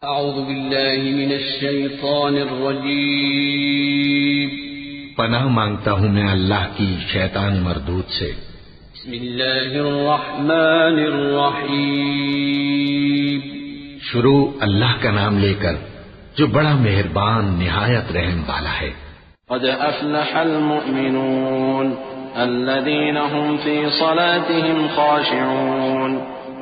अऊज़ु बिल्लाहि मिनश शैतानिर रजीम। पनाह मांगता हूँ मैं अल्लाह की शैतान मरदूद से। बिस्मिल्लाहिर रहमानिर रहीम। शुरू अल्लाह का नाम लेकर जो बड़ा मेहरबान निहायत रहम वाला है। क़द अफ़लहल मुअमिनून अल्लज़ीना हुम फ़ी सलातिहिम ख़ाशिऊन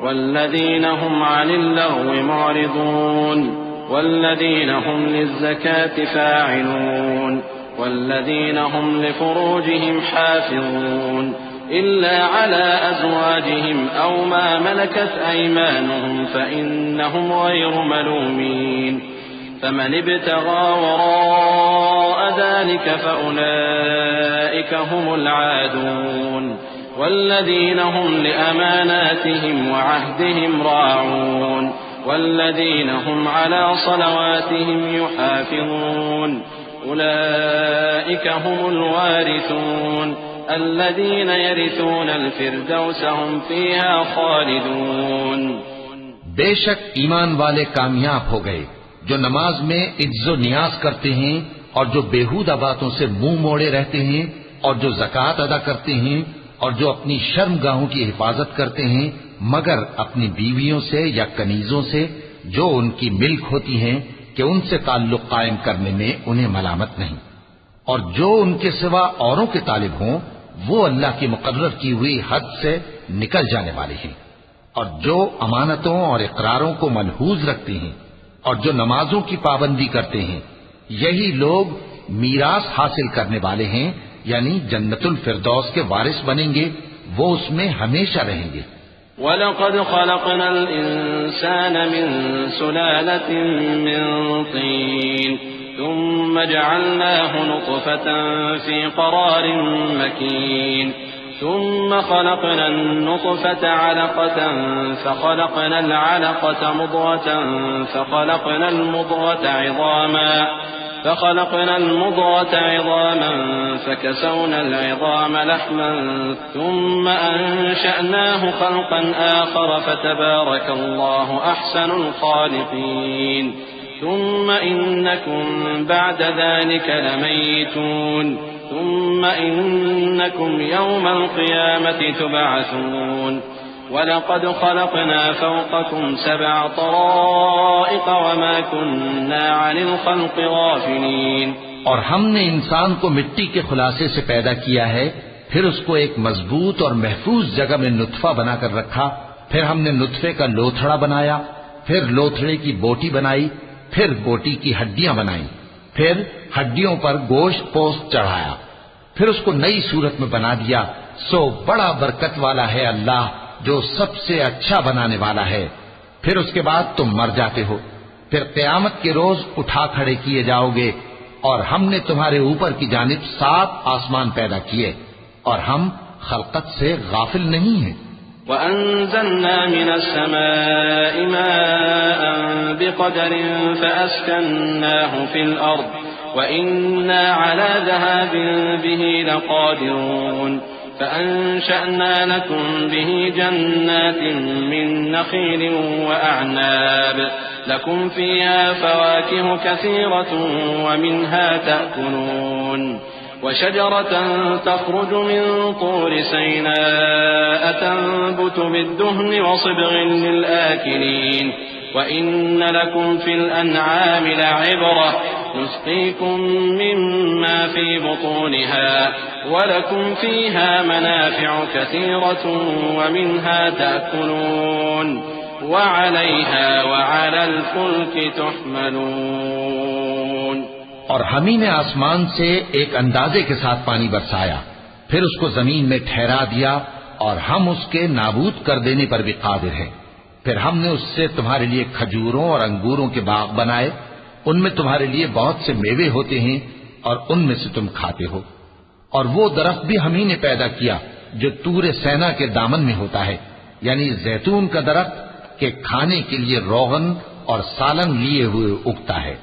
वल्लज़ीना हुम अनिल लग़्वी मुअरिदून वल्लज़ीना हुम लिज़्ज़काति फ़ाइलून वल्लज़ीना हुम लिफ़ुरूजिहिम हाफ़िज़ून इल्ला अला अज़वाजिहिम औ मा मलकत अयमानुहुम फ़इन्नहुम ग़ैरु मलूमीन फ़मन इब्तग़ा वराअ ज़ालिक फ़उलाइक हुमुल आदून वल्लज़ीना हुम लिअमानातिहिम वअहदिहिम राऊन वल्लज़ीना हुम अला सलवातिहिम युहाफ़िज़ून उलाइक हुमुल वारिसून الذين يرثون الفردوس هم فيها खालिदून। बेशक ईमान वाले कामयाब हो गए जो नमाज में इज्जो नियाज करते हैं और जो बेहुदा बातों से मुंह मोड़े रहते हैं और जो ज़कात अदा करते हैं और जो अपनी शर्मगाहों की हिफाजत करते हैं मगर अपनी बीवियों से या कनीजों से जो उनकी मिल्क होती हैं कि उनसे ताल्लुक कायम करने में उन्हें मलामत नहीं, और जो उनके सिवा औरों के तालिब हों वो अल्लाह की मुकर्रर की हुई हद से निकल जाने वाले हैं, और जो अमानतों और इकरारों को मलहूज रखते हैं और जो नमाजों की पाबंदी करते हैं यही लोग मीरास हासिल करने वाले हैं, यानी जन्नतुल फिरदौस के वारिस बनेंगे, वो उसमें हमेशा रहेंगे। वलक़द ख़लक़नल इंसान मिन सुलालतिन मिन तीन ثم جعلناه نطفة في قرار مكين ثم خلقنا النطفة علقة فخلقنا العلقة مضغة فخلقنا المضغة عظاما فكسونا العظام لحما ثم أنشأناه خلقا آخر فتبارك الله أحسن الخالقين ثم إنكم بعد ذلك لميتون ثم إنكم يوم القيامة تبعثون ولقد خلقنا فوقكم 7 طرائق وما كنا عن الخلق غافلين। और हमने इंसान को मिट्टी के खुलासे से पैदा किया है, फिर उसको एक मजबूत और महफूज जगह में नुत्फा बनाकर रखा, फिर हमने नुत्फे का लोथड़ा बनाया, फिर लोथड़े की बोटी बनाई, फिर बोटी की हड्डियां बनाई, फिर हड्डियों पर गोश्त पोस्त चढ़ाया, फिर उसको नई सूरत में बना दिया। सो बड़ा बरकत वाला है अल्लाह जो सबसे अच्छा बनाने वाला है। फिर उसके बाद तुम मर जाते हो, फिर क़यामत के रोज उठा खड़े किए जाओगे, और हमने तुम्हारे ऊपर की जानिब 7 आसमान पैदा किए और हम खलकत से गाफिल नहीं हैं। وأنزلنا من السماء ماء بقدر فأسكناه في الأرض وإنا على ذهاب به لقادرون فأنشأنا لكم به جنات من نخيل وأعناب لكم فيها فواكه كثيرة ومنها تأكلون وشجرة تخرج من طور سيناء تنبت بالدهن وصبغ للآكلين وإن لكم في الأنعام لعبرة نسقيكم مما في بطونها ولكم فيها منافع كثيرة ومنها تأكلون وعليها وعلى الفلك تحملون। और हम ही ने आसमान से एक अंदाजे के साथ पानी बरसाया, फिर उसको जमीन में ठहरा दिया, और हम उसके नाबूद कर देने पर भी कादिर हैं। फिर हमने उससे तुम्हारे लिए खजूरों और अंगूरों के बाग बनाए, उनमें तुम्हारे लिए बहुत से मेवे होते हैं और उनमें से तुम खाते हो। और वो दरख्त भी हम ही ने पैदा किया जो तूरे सेना के दामन में होता है, यानी जैतून का दरख्त के खाने के लिए रोगन और सालन लिए हुए उगता है।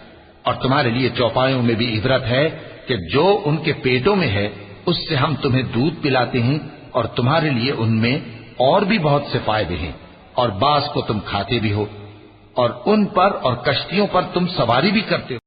और तुम्हारे लिए चौपायों में भी इबरत है कि जो उनके पेटों में है उससे हम तुम्हें दूध पिलाते हैं, और तुम्हारे लिए उनमें और भी बहुत से फायदे हैं, और बास को तुम खाते भी हो। और उन पर और कश्तियों पर तुम सवारी भी करते हो।